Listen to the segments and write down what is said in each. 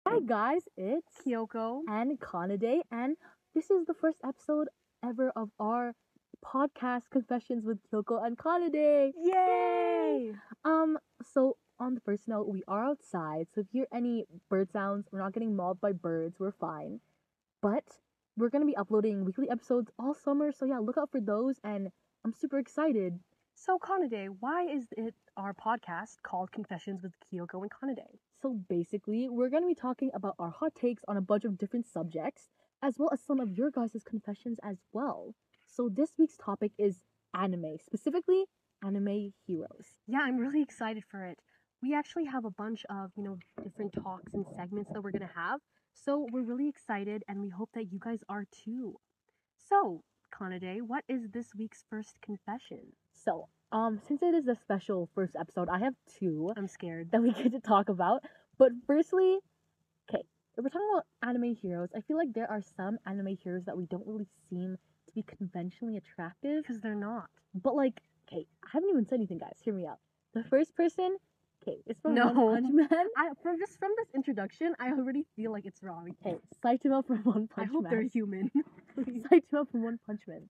Hi guys, it's Kiyoko. and Kanade, and this is the first episode ever of our podcast Confessions with Kyoko and Kanade. Yay! So on the first note, we are outside, so if you hear any bird sounds, we're not getting mauled by birds, we're fine. But we're gonna be uploading weekly episodes all summer, so yeah, look out for those, and I'm super excited. So, Kanade, why is it our podcast called Confessions with Kiyoko and Kanade? So basically, we're going to be talking about our hot takes on a bunch of different subjects, as well as some of your guys' confessions as well. So this week's topic is anime, specifically anime heroes. Yeah, I'm really excited for it. We actually have a bunch of, different talks and segments that we're going to have. So, we're really excited and we hope that you guys are too. So, Kanade, what is this week's first confession? So, since it is a special first episode, I have two I'm scared. that we get to talk about. But firstly, okay, if we're talking about anime heroes, I feel like there are some anime heroes that we don't really seem to be conventionally attractive. Because they're not. But like, okay, I haven't even said anything, guys. Hear me out. The first person, okay, it's from No. One Punch Man. From this introduction, I already feel like it's wrong. Okay, Saitama from One I Punch hope Man. they're human. Saitama from One Punch Man.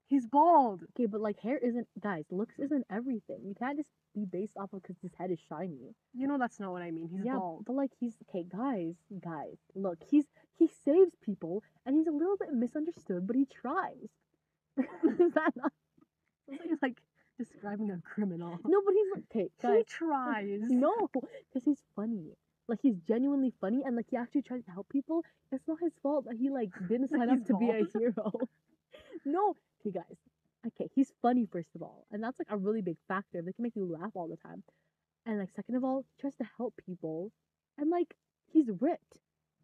He's bald. Okay, but like hair isn't, guys, looks isn't everything. You can't just be based off of because his head is shiny. You know that's not what I mean. He's bald. But like he's okay, guys, look, he saves people and he's a little bit misunderstood, but he tries. Is that not? It's like describing a criminal. No, but he's like, okay, guys. He tries. No, because he's funny. Like he's genuinely funny, and like he actually tries to help people. It's not his fault that he like didn't sign up to be a hero. No, okay, guys. Okay, he's funny first of all, and that's like a really big factor. They can make you laugh all the time, and like second of all, he tries to help people, and like he's ripped.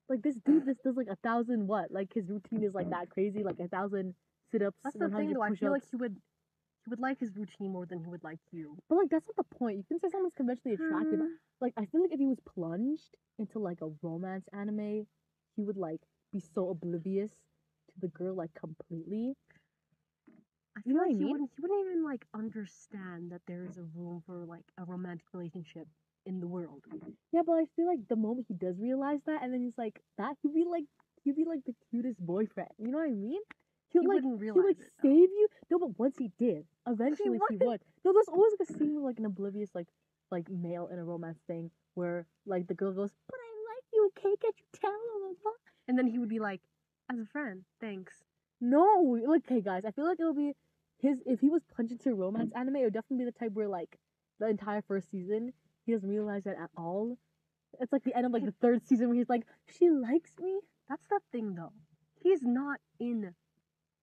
Like this dude, this does like 1,000 what? Like his routine is like that crazy, like 1,000 sit-ups. That's the thing, though. I feel like push-ups. he would like his routine more than he would like you. But like that's not the point. You can say someone's conventionally attractive. Like I feel like if he was plunged into like a romance anime, he would like be so oblivious to the girl like completely. I feel like he wouldn't even like understand that there is a room for like a romantic relationship in the world. Yeah, but I feel like the moment he does realize that, and then he's like that, he'd be like the cutest boyfriend. You know what I mean? He wouldn't realize he'd like it, save you. No, but once he did, eventually he would. No, there's always like a scene with like an oblivious like male in a romance thing where like the girl goes, "But I like you, okay? Can't you tell?" And then he would be like, "As a friend, thanks." No, like, hey guys, I feel like it would be his if he was plunged into romance anime. It would definitely be the type where like the entire first season he doesn't realize that at all. It's like the end of like the third season where he's like, "She likes me." That's the thing, though. He's not in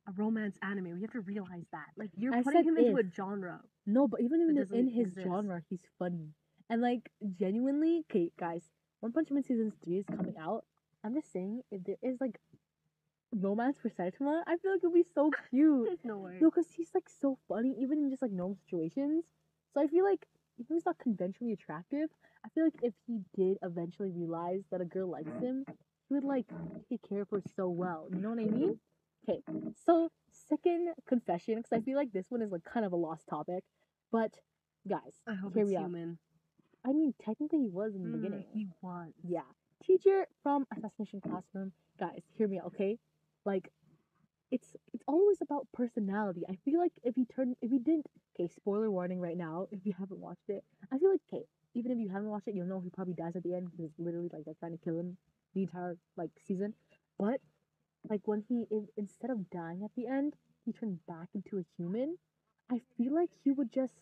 a romance anime. We have to realize that. Like you're putting him into a genre. No, but even in his exist. genre, he's funny. And like genuinely, okay, guys, One Punch Man season 3 is coming out. I'm just saying, if there is like romance for Saitama, I feel like it'll be so cute. There's no way. No, because he's like so funny, even in just like normal situations. So I feel like if he's not conventionally attractive, I feel like if he did eventually realize that a girl likes him, he would like take care of her so well. You know what I mean? Okay, so second confession, because I feel like this one is like kind of a lost topic, but guys, I hope hear it's me out. human. I mean, technically he was in the beginning. He was. Yeah, teacher from Assassination Classroom. Guys, hear me out, okay? Like, it's always about personality. I feel like if he didn't, okay, spoiler warning right now, if you haven't watched it, I feel like, okay, even if you haven't watched it, you'll know he probably dies at the end because it's literally like they're trying to kill him the entire like season. But like when instead of dying at the end, he turned back into a human. I feel like he would just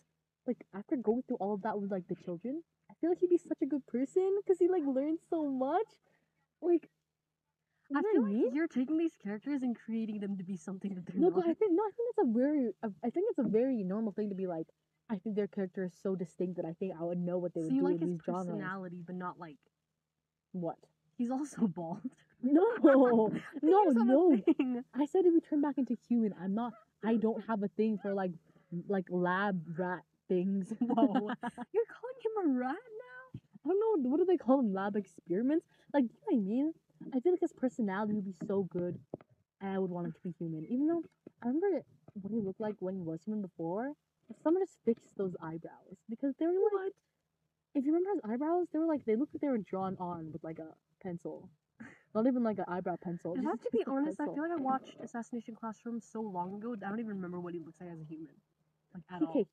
like after going through all of that with like the children, I feel like he'd be such a good person because he like learned so much. Like I feel like you're taking these characters and creating them to be something that they're not. But I think it's a very normal thing to be like. I think their character is so distinct that I think I would know what they would do you like in his these genres. personality, but not like What? he's also bald. No, no. Thing. I said if we turn back into human, I don't have a thing for like lab rat things. Whoa, you're calling him a rat now? I don't know, what do they call them? Lab experiments? Like, you know what I mean? I feel like his personality would be so good, and I would want him to be human. Even though I remember what he looked like when he was human before. If someone just fixed those eyebrows because they were like, if you remember his eyebrows, they looked like they were drawn on with like a pencil. Not even like an eyebrow pencil. If I Just have to a be toothpick honest, I pencil. feel like I watched Assassination Classroom so long ago that I don't even remember what he looks like as a human, like at Okay, all.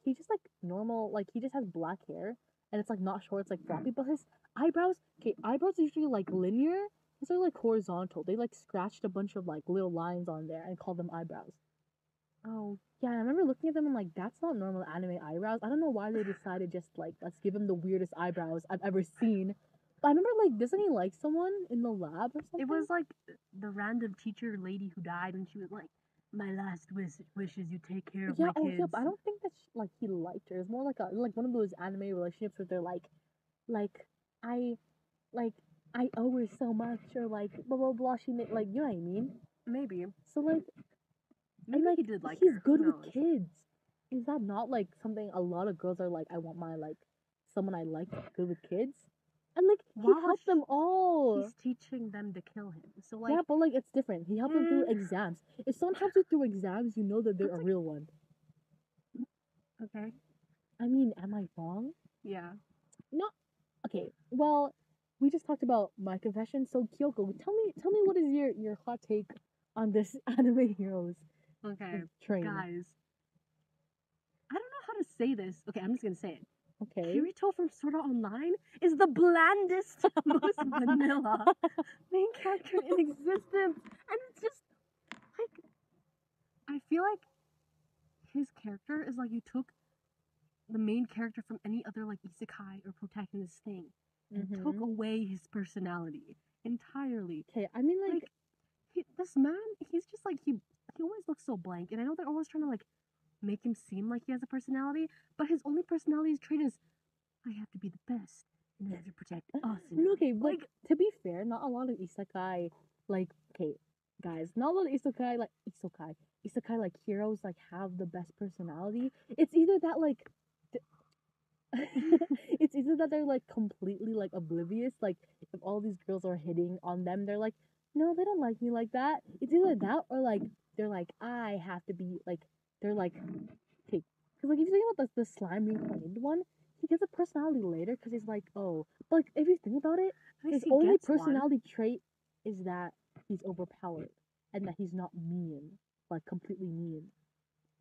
he's just like normal, like he just has black hair and it's like not short, it's like floppy, but his eyebrows, okay, eyebrows are usually like linear, his are like horizontal. They like scratched a bunch of like little lines on there and called them eyebrows. Oh, Yeah, I remember looking at them and like that's not normal anime eyebrows. I don't know why they decided just like let's give him the weirdest eyebrows I've ever seen. But I remember like doesn't he like someone in the lab or it something? was like the random teacher lady who died, and she was like, "My last wish is you take care of Yeah, my oh yeah, kids." but I don't think that like he liked her. It's more like a like one of those anime relationships where they're like I like I owe her so much or like blah blah blah. She made like you know what I mean. Maybe, So like and maybe like he did like he's her. Who good with knows? kids. Is that not like something a lot of girls are like? I want my like someone I like that's good with kids. And like he While helped them all. he's teaching them to kill him, so like, Yeah, but like it's different. He helped them through exams. If someone helps you through exams, you know that they're that's a like real one. okay, I mean, am I wrong? yeah. No. Okay. Well, we just talked about my confession. So Kyoko, tell me what is your hot take on this anime heroes Okay, train? guys, I don't know how to say this. Okay, I'm just gonna say it. Okay. Kirito from Sword Art Online is the blandest, most vanilla main character in existence, and it's just like I feel like his character is like you took the main character from any other like isekai or protagonist thing and took Mhm. away his personality entirely. Okay. I mean, Like like, this man, he's just like he always looks so blank, and I know they're always trying to like make him seem like he has a personality, but his only personality trait is I have to be the best in order to protect no, Asuna. okay, but Like to be fair, not a lot of isekai, like, okay, guys, not a lot of isekai like heroes like have the best personality. It's either that like it's either that they're like completely like oblivious, like if all these girls are hitting on them, they're like, no, they don't like me like that. It's either that or like they're like, I have to be like, they're like, okay, because like if you think about the slime reincarnated one, he gets a personality later because he's like, oh, but like if you think about it, at least his he only gets one. personality trait is that he's overpowered and that he's not mean, like completely mean.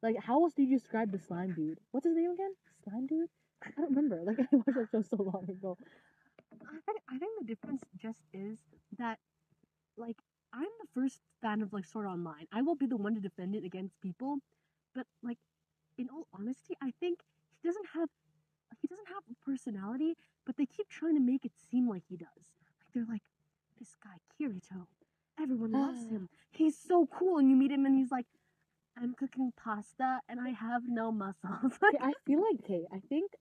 Like, how else do you describe the slime dude? What's his name again? Slime dude? I don't remember. Like, I watched that show so long ago. I think the difference just is that like I'm the first fan of like Sword Art Online. I will be the one to defend it against people, but like in all honesty, I think he doesn't have a personality, but they keep trying to make it seem like he does. Like they're like, this guy Kirito, everyone loves him. He's so cool, and you meet him, and he's like, I'm cooking pasta, and I have no muscles. Okay, I feel like okay. I think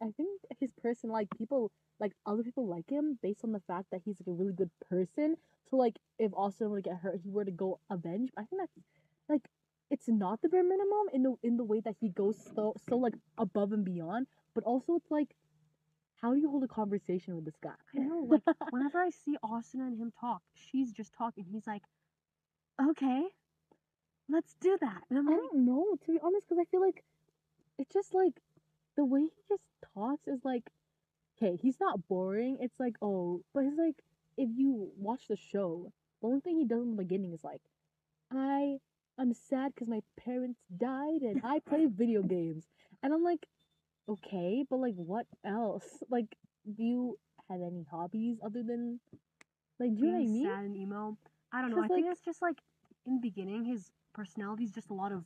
his person like people like other people like him based on the fact that he's like a really good person. So like if Austin were to get hurt, he were to go avenge. I think that's like it's not the bare minimum in the way that he goes so like above and beyond. But also it's like how do you hold a conversation with this guy? I know, like whenever I see Austin and him talk, she's just talking. He's like, okay, let's do that. And I'm I like, don't know to be honest because I feel like it's just like the way he just talks is like okay, he's not boring. It's like, oh, but it's like if you watch the show, the only thing he does in the beginning is like, I I'm sad because my parents died and I play video games. And I'm like, okay, but like what else? Like, do you have any hobbies other than like do you know what being I mean? sad and emo. I don't know. Cause I think like it's just like in the beginning, his personality is just a lot of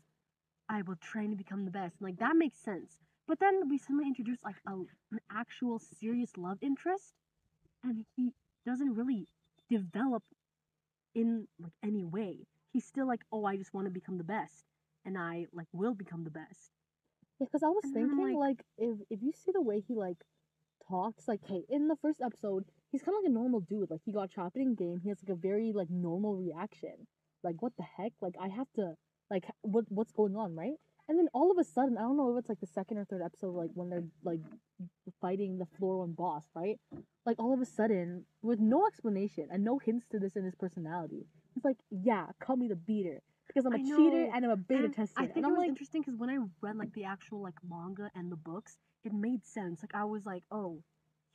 I will train to become the best. And, like that makes sense. But then we suddenly introduce like an actual serious love interest, and he doesn't really develop in like any way. He's still like, oh, I just want to become the best, and I like will become the best. yeah, because I was And then I'm thinking like, like if you see the way he like talks like hey in the first episode he's kind of like a normal dude like he got chopped in game he has like a very like normal reaction like what the heck like I have to like what's going on right and then all of a sudden I don't know if it's like the second or third episode like when they're like fighting the floor one boss right like all of a sudden with no explanation and no hints to this in his personality he's like yeah call me the beater because I'm a I cheater know, and I'm a beta and tester I and think it I'm was like interesting because when I read like the actual like manga and the books, it made sense. Like I was like, oh,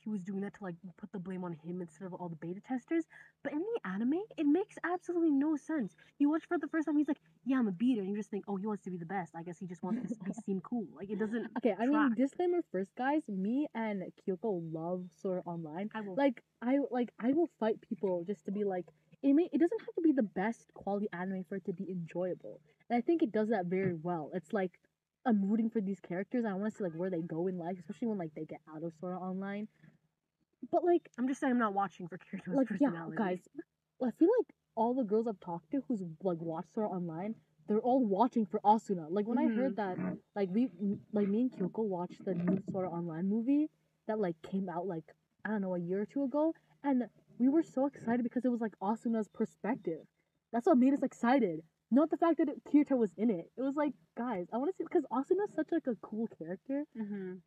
he was doing that to like put the blame on him instead of all the beta testers. But in the anime, it makes absolutely no sense. You watch for the first time, he's like, "Yeah, I'm a beater," and you just think, "Oh, he wants to be the best. I guess he just wants to seem cool." Like it doesn't. Okay, I mean, track. disclaimer first, guys. Me and Kyoko love Sword Art Online. I will. I will fight people just to be like, it doesn't have to be the best quality anime for it to be enjoyable. And I think it does that very well. It's like I'm rooting for these characters. I want to see like where they go in life, especially when like they get out of Sword Art Online. But like, I'm just saying, I'm not watching for characters' like yeah, personality. guys, I feel like all the girls I've talked to who's like watched Sword Art Online, they're all watching for Asuna. Like when I heard that, like me and Kyoko watched the new Sword Art Online movie that like came out like I don't know a year or two ago, and we were so excited because it was like Asuna's perspective. That's what made us excited. Not the fact that Kirito was in it. It was like, guys, I want to see because Asuna's such like a cool character,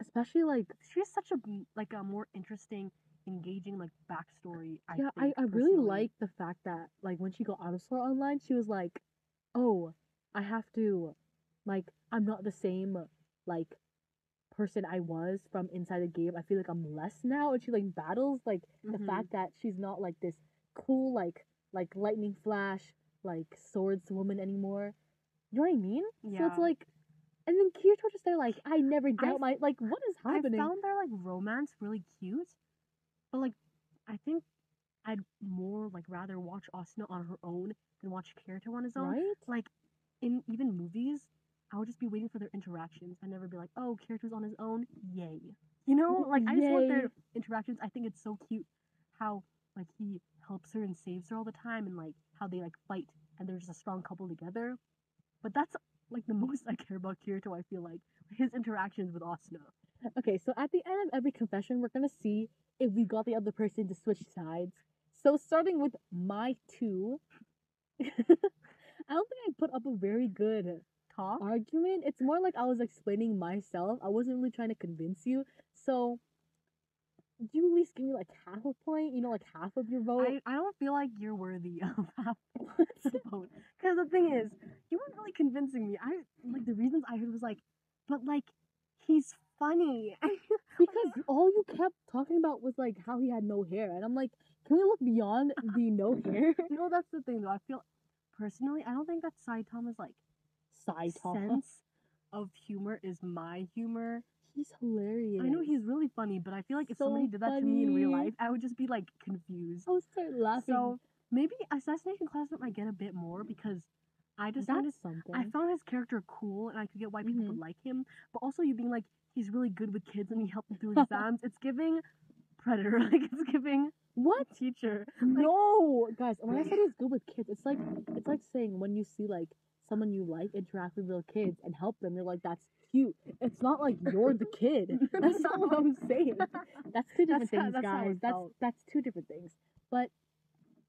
especially like she has such a more interesting, engaging like backstory. I really like the fact that like when she got out of Sword Art Online, she was like, oh, I have to, like, I'm not the same like person I was from inside the game. I feel like I'm less now, and she like battles like the fact that she's not like this cool like lightning flash like swordswoman anymore. You know what I mean? Yeah. So it's like, and then Kirito just there like, I never doubt my like, what is happening? I found their like romance really cute, but like I think I'd more like rather watch Asuna on her own than watch Kirito on his own. Right? Like in even movies, I would just be waiting for their interactions. I'd never be like, oh, Kirito's on his own, yay. You know, like I just want their interactions. I think it's so cute how like he helps her and saves her all the time, and like how they like fight and they're just a strong couple together. But that's like the most I care about Kirito. I feel like his interactions with Asuna. Okay, so at the end of every confession, we're gonna see if we got the other person to switch sides. So starting with my two, I don't think I put up a very good Talk argument. It's more like I was explaining myself. I wasn't really trying to convince you. So you at least give me like half a point, you know, like half of your vote. I don't feel like you're worthy of half the vote. Because the thing is, you weren't really convincing me. I like the reasons I heard was like, but like he's funny. Because all you kept talking about was like how he had no hair, and I'm like, can we look beyond the no hair? No, that's the thing though. I feel personally, I don't think that Saitama's like sense of humor is my humor. He's hilarious. I know he's really funny, but I feel like if So somebody did that to me in real life, I would just be like confused. I would start laughing. So maybe Assassination Classroom might get a bit more because I just That's noticed something. I found his character cool and I could get why people would like him. But also you being like he's really good with kids and he helped them through exams. It's giving Predator, like it's giving what teacher. No, guys. When I said he's good with kids, it's like saying when you see like someone you like interact with little kids and help them, you're like, that's cute. It's not like you're the kid. That's not what I'm saying. That's two different things, guys. That's two different things. But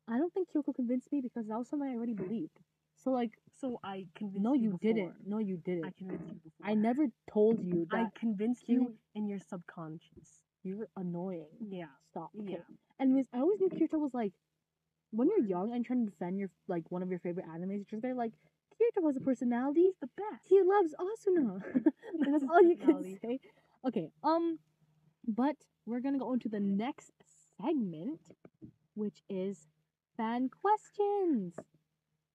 I don't think Kyoko convinced me because that was something I already believed. So like, so I convinced no, you before. didn't. No, you didn't. I convinced you before. I never told you that. I convinced you in your subconscious. You're annoying. Yeah. Stop. Okay. Yeah. Anyways, I always knew Kirito was like, when you're young and trying to defend your like one of your favorite animes, you're just there like, Kirito has a personality. He's the best. He loves Asuna. And that's all you can say. Okay. But we're gonna go into the next segment, which is fan questions.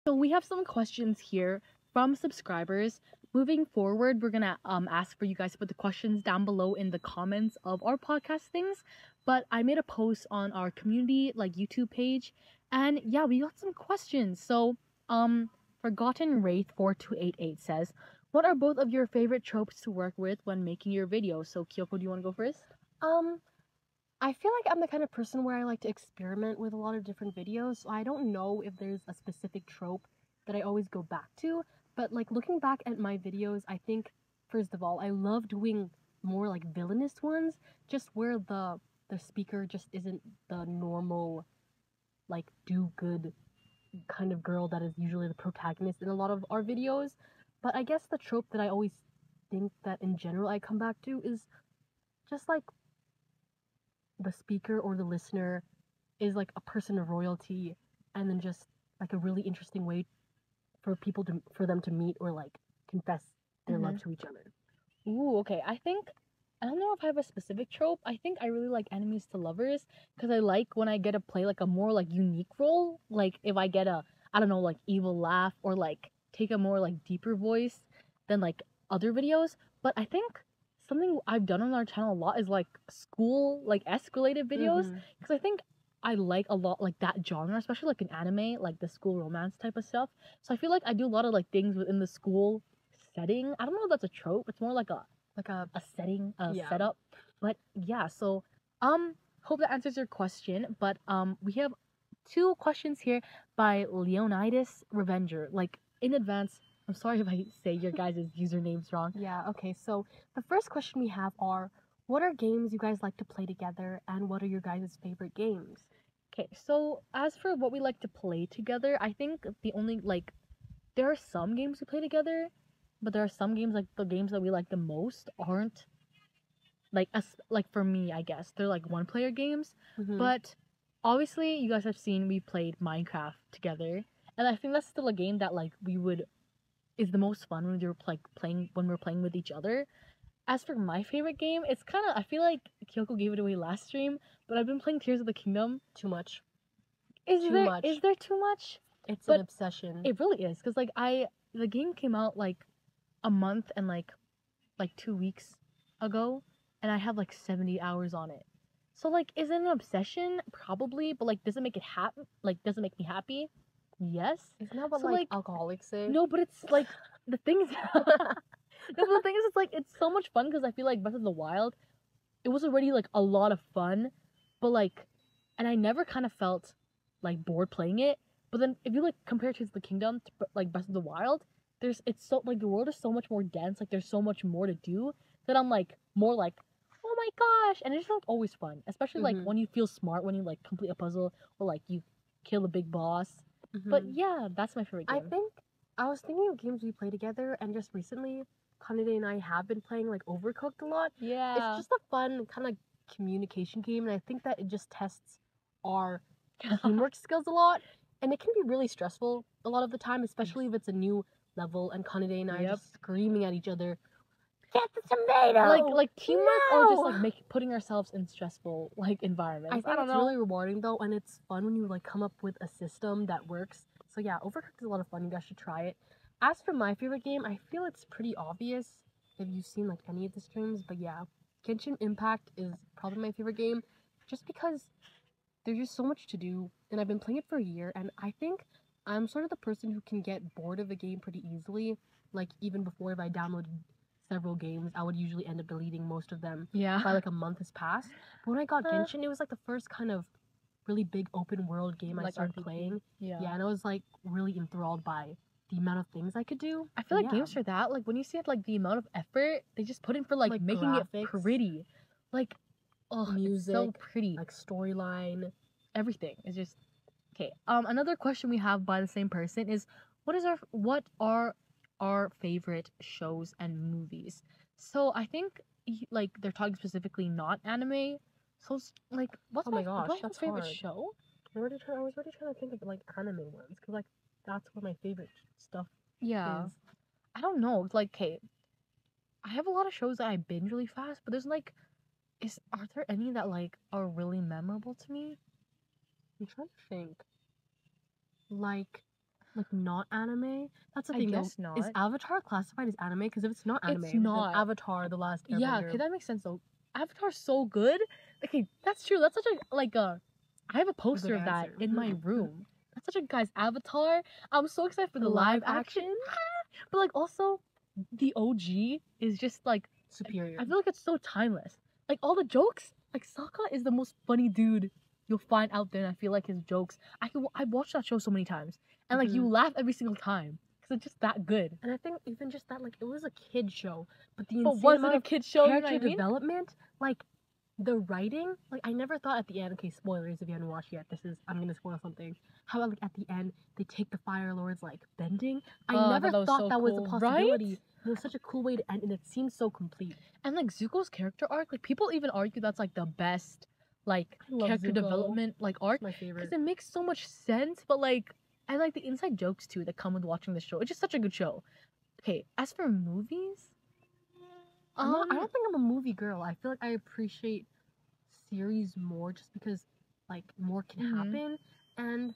So we have some questions here from subscribers. Moving forward, we're gonna ask for you guys to put the questions down below in the comments of our podcast things. But I made a post on our community like YouTube page, and yeah, we got some questions. So ForgottenWraith 4288 says, "What are both of your favorite tropes to work with when making your videos?" So Kyoko, do you want to go first? I feel like I'm the kind of person where I like to experiment with a lot of different videos. So I don't know if there's a specific trope that I always go back to. But like looking back at my videos, I think first of all, I love doing more like villainous ones, just where the speaker just isn't the normal like do good kind of girl that is usually the protagonist in a lot of our videos. But I guess the trope that I always think that in general I come back to is just like the speaker or the listener is like a person of royalty, and then just like a really interesting way for them to meet or like confess their love to each other. Ooh, okay. I think I don't know if I have a specific trope. I think I really like enemies to lovers because I like when I get to play like a more like unique role. Like if I get a, I don't know, like evil laugh or like take a more like deeper voice than like other videos. But I think something I've done on our channel a lot is like school like esque related videos because I think I like a lot like that genre, especially like in anime, like the school romance type of stuff. So I feel like I do a lot of like things within the school setting. I don't know if that's a trope. It's more like a setting, a setup. But yeah, so hope that answers your question. But we have 2 questions here by Leonidas Revenger. Like in advance, I'm sorry if I say your guys' usernames wrong. Yeah, okay, so the first question we have are, what are games you guys like to play together, and what are your guys' favorite games? Okay, so as for what we like to play together, I think the only like there are some games we play together, but there are some games like the games that we like the most aren't like us like for me, I guess. They're like one player games. But obviously you guys have seen we played Minecraft together. And I think that's still a game that like we would is the most fun when you're like playing when we're playing with each other. As for my favorite game, it's kinda I feel like Kyoko gave it away last stream, but I've been playing Tears of the Kingdom. Too much. Is Too there much. is there too much? It's But an obsession. it really is, because like the game came out like a month and like 2 weeks ago, and I have like 70 hours on it. So like, is it an obsession? Probably, but like, does it make it happy? Like, does it make me happy? Yes. Isn't that what So, like alcoholics say? No, but it's like the thing is, no, but the thing is, it's like it's so much fun because I feel like Breath of the Wild, it was already like a lot of fun, but like, and I never kind of felt like bored playing it. But then if you like compare Tears of the Kingdom to like Breath of the Wild, it's so like the world is so much more dense. Like there's so much more to do that I'm like more like, oh my gosh, and it's like always fun, especially like when you feel smart when you like complete a puzzle or like you kill a big boss. But yeah, that's my favorite game. I think I was thinking of games we play together, and just recently, Kanade and I have been playing like Overcooked a lot. Yeah, It's just a fun kind of communication game, and I think that it just tests our teamwork skills a lot, and it can be really stressful a lot of the time, especially if it's a new level and Kanade and I are just screaming at each other. Get the tomato! Like teamwork or just like putting ourselves in stressful like environments. I think it's really rewarding though, and it's fun when you like come up with a system that works. So yeah, Overcooked is a lot of fun. You guys should try it. As for my favorite game, I feel it's pretty obvious if you've seen like any of the streams, but yeah, Genshin Impact is probably my favorite game, just because there's just so much to do, and I've been playing it for a year, and I think I'm sort of the person who can get bored of a game pretty easily. Like even before, if I downloaded several games, I would usually end up deleting most of them by like a month has passed. But when I got Genshin, it was like the first kind of really big open world game I started playing. Yeah, and I was like really enthralled by the amount of things I could do. I feel like games for that, like when you see it, like the amount of effort they just put in for like making graphics, it pretty, like music, it's so pretty, like storyline, everything is just okay. Another question we have by the same person is what are our favorite shows and movies? So I think like they're talking specifically not anime. So like what's my favorite show? I was already trying to think of like anime ones, because like that's where my favorite stuff is. I don't know. Like, okay, I have a lot of shows that I binge really fast, but there's like, are there any that like are really memorable to me? I'm trying to think. Like not anime. That's the thing. I guess not. Is Avatar classified as anime? Because if it's not anime, it's not. Avatar: The Last Airbender. Yeah, okay, that makes sense though. Avatar's so good. Okay, that's true. That's such a like a. I have a poster of that in my room. That's such a guy's Avatar. I'm so excited for the live action. But like also, the OG is just like superior. I feel like it's so timeless. Like all the jokes. Like Sokka is the most funny dude you'll find out there, and I feel like his jokes. I watched that show so many times, and like you laugh every single time because it's just that good. And I think even just that, like, it was a kid show, but the was it a kid show? Character development, like the writing, like I never thought at the end. Okay, spoilers if you haven't watched yet. I'm gonna spoil something. How about like at the end they take the Fire Lord's like bending? I never thought that was a possibility. Right? It was such a cool way to end, and it seems so complete. And like Zuko's character arc, like people even argue that's like the best like character development like arc. My favorite. Because it makes so much sense, but like I like the inside jokes too that come with watching the show. It's just such a good show. Okay, as for movies, I don't think I'm a movie girl. I feel like I appreciate series more just because like more can happen, and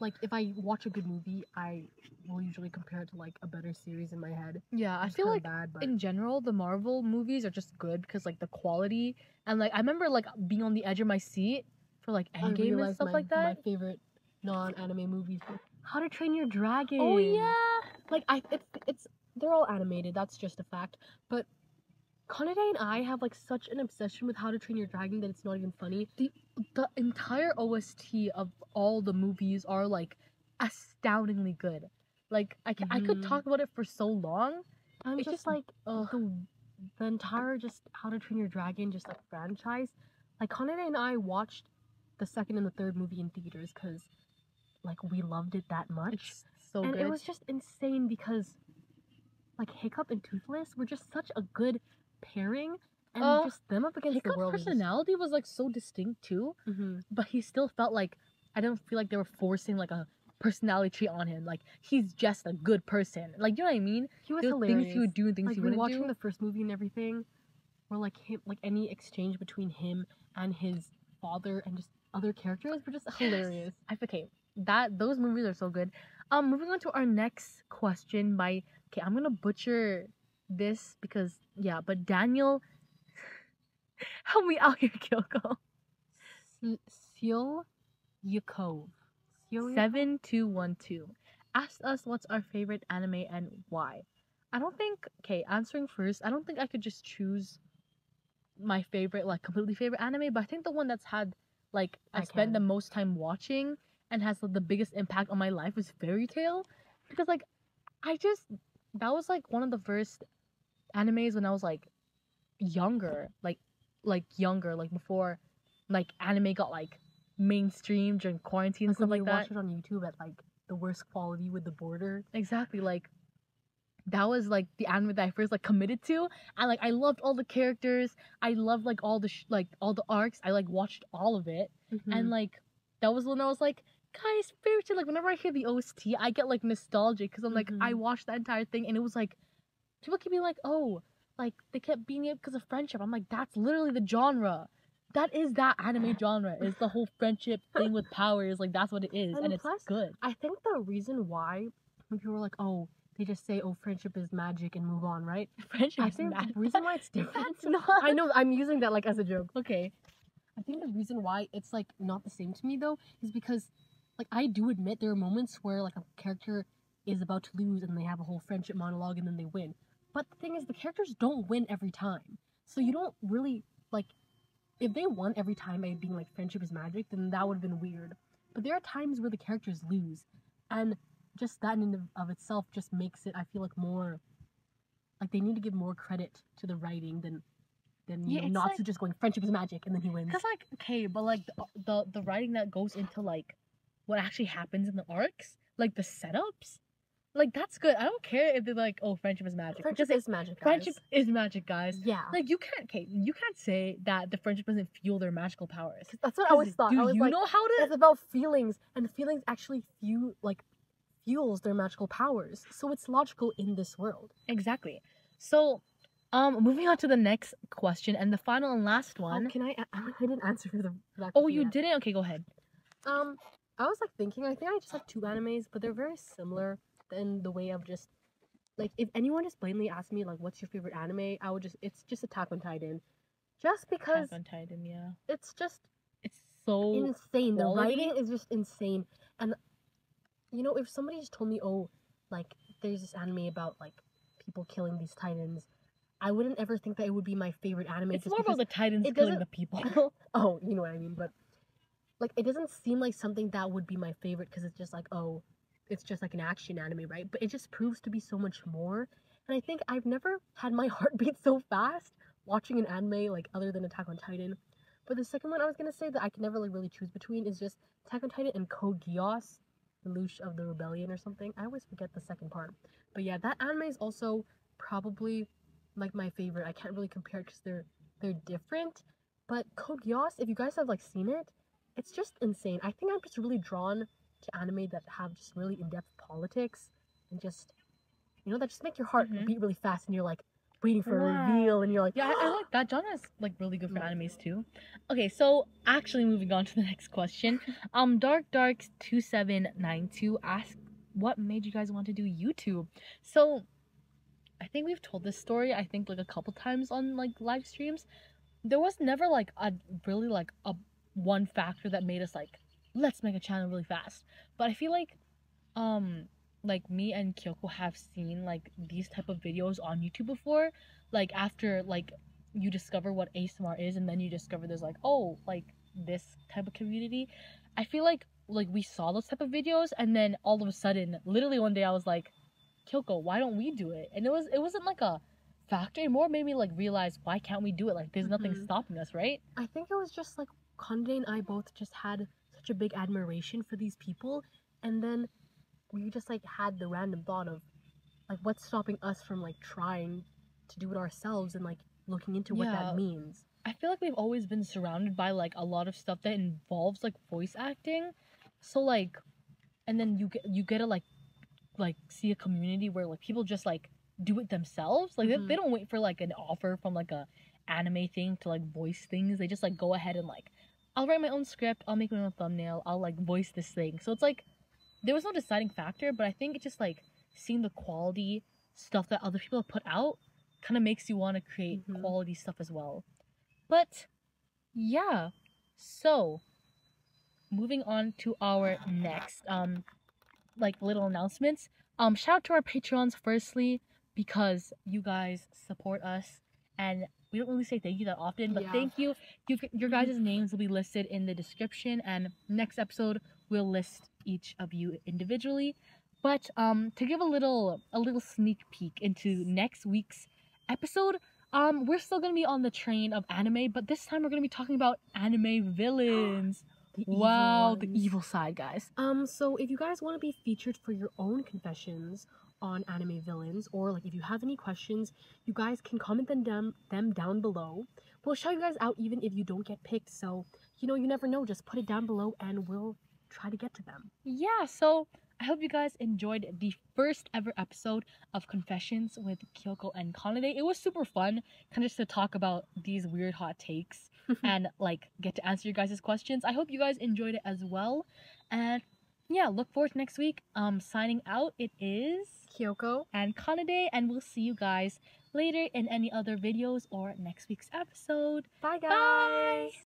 like if I watch a good movie, I will usually compare it to like a better series in my head. Yeah, I It's feel kinda like bad, but in general the Marvel movies are just good because like the quality and like I remember like being on the edge of my seat for like I Endgame and realized stuff like my that. favorite non-anime movies were How to Train Your Dragon. Oh yeah. Like it's they're all animated. That's just a fact. But Kanade and I have like such an obsession with How to Train Your Dragon that it's not even funny. The entire OST of all the movies are like astoundingly good. Like I could talk about it for so long. I'm It's just like ugh. the entire just How to Train Your Dragon just like franchise. Like Kanade and I watched the second and the third movie in theaters because like we loved it that much. It's so and good. it was just insane because like Hiccup and Toothless were just such a good pairing, and just them up against the Hiccup's world. personality was like so distinct too, but he still felt like I don't feel like they were forcing like a personality trait on him. Like he's just a good person. Like you know what I mean? He was There were hilarious. things he would do and things like he wouldn't watching do. the first movie and everything, where like him, like any exchange between him and his father and just other characters were just hilarious. Okay, those movies are so good. Moving on to our next question by I'm gonna butcher this because yeah, but Daniel, help me out here, Kyoko. Seal Yakov. 7212 asked us what's our favorite anime and why. I don't think answering first, I don't think I could just choose my favorite, like completely favorite anime, but I think the one that's had like I've spent the most time watching and has like, the biggest impact on my life is Fairy Tail. Because like that was like one of the first animes when I was like younger, like younger, like before like anime got like mainstream during quarantine and stuff like that. Watch it on YouTube at like the worst quality with the border. Exactly, like that was like the anime that I first like committed to, and like I loved all the characters. I loved like all the all the arcs. I like watched all of it, and like that was when I was like, guys, Fairy Tail. Like whenever I hear the OST, I get like nostalgic because I'm like I watched that entire thing, and it was like people keep being like, oh, like they kept being it because of friendship. I'm like, that's literally the genre. That is that anime genre. Is the whole friendship thing with powers. Like that's what it is, and it's plus, good. I think the reason why when people were like, oh, they just say, oh, friendship is magic and move on, right? Friendship I is think magic. the reason why it's different. That's not. I know, I'm using that like as a joke. Okay. I think the reason why it's like not the same to me though is because like I do admit there are moments where like a character is about to lose and they have a whole friendship monologue and then they win. But the thing is the characters don't win every time. So you don't really like if they won every time by being like friendship is magic, then that would have been weird. But there are times where the characters lose, and just that in of itself just makes it I feel like more like they need to give more credit to the writing than you know, Natsu like, just going friendship is magic and then he wins. Because like but like the writing that goes into like what actually happens in the arcs, like the setups, like that's good. I don't care if they're like, oh, friendship is magic. Friendship is magic, guys. Friendship is magic, guys. Yeah. Like you can't say that the friendship doesn't fuel their magical powers. That's what I always thought. Do I was you like, know how to? It's about feelings, and feelings actually fuels their magical powers. So it's logical in this world. Exactly. So, moving on to the next question and the final and last one. Oh, can I didn't answer for that. Oh, you didn't? Okay, go ahead. I was like thinking. I think I just have two animes, but they're very similar in the way of just like if anyone just blatantly asked me like, "What's your favorite anime?" I would it's just Attack on Titan, just because. Attack on Titan, yeah. It's so insane. Quality. The writing is just insane, and you know, if somebody just told me, "Oh, like there's this anime about like people killing these titans," I wouldn't ever think that it would be my favorite anime. It's more about the titans killing the people. Oh, you know what I mean, but like it doesn't seem like something that would be my favorite because it's just like, oh, it's just like an action anime, right? But it just proves to be so much more. And I think I've never had my heart beat so fast watching an anime like other than Attack on Titan. But the second one I was gonna say that I can never like, really choose between is just Attack on Titan and Code Geass, the Lelouch of the Rebellion or something. I always forget the second part. But yeah, that anime is also probably like my favorite. I can't really compare it because they're different. But Code Geass, if you guys have like seen it, it's just insane. I think I'm just really drawn to anime that have just really in-depth politics and just, you know, that just make your heart beat really fast and you're like, waiting for a Wow. reveal, and you're like, Yeah, I like that. Genre is like really good for Yeah. animes too. Okay, so actually moving on to the next question. Dark2792 asked, what made you guys want to do YouTube? So I think we've told this story, I think like a couple times on like live streams. There was never like a really like a one factor that made us like, let's make a channel really fast. But I feel um like me and Kyoko have seen like these type of videos on YouTube before. Like after like you discover what ASMR is, and then you discover there's like, oh, like this type of community. I feel like we saw those type of videos, and then all of a sudden, literally one day I was like, Kyoko, why don't we do it? And it wasn't like a factor. It more made me like realize, why can't we do it? Like there's nothing stopping us, right? I think it was just like Kanade and I both just had such a big admiration for these people, and then we just like had the random thought of like, what's stopping us from like trying to do it ourselves and like looking into what that means. I feel like we've always been surrounded by like a lot of stuff that involves like voice acting. So like, and then you get to like see a community where like people just like do it themselves. Like they don't wait for like an offer from like a anime thing to like voice things. They just like go ahead and like, I'll write my own script, I'll make my own thumbnail, I'll like voice this thing. So it's like there was no deciding factor, but I think it's just like seeing the quality stuff that other people have put out kind of makes you want to create quality stuff as well. But yeah, so moving on to our next like little announcements. Shout out to our Patreons firstly, because you guys support us, and we don't really say thank you that often, but thank you. Your guys' names will be listed in the description, and next episode we'll list each of you individually. But to give a little sneak peek into next week's episode, we're still gonna be on the train of anime, but this time we're gonna be talking about anime villains. The evil side, guys. So if you guys want to be featured for your own confessions on anime villains, or like if you have any questions, you guys can comment them down below. We'll shout you guys out even if you don't get picked. So you never know. Just put it down below, and we'll try to get to them. Yeah. So I hope you guys enjoyed the first ever episode of Confessions with Kyoko and Kanade. It was super fun, kind of just to talk about these weird hot takes and like get to answer your guys' questions. I hope you guys enjoyed it as well. And yeah, look forward to next week. Signing out, it is Kyoko and Kanade, and we'll see you guys later in any other videos or next week's episode. Bye, guys. Bye!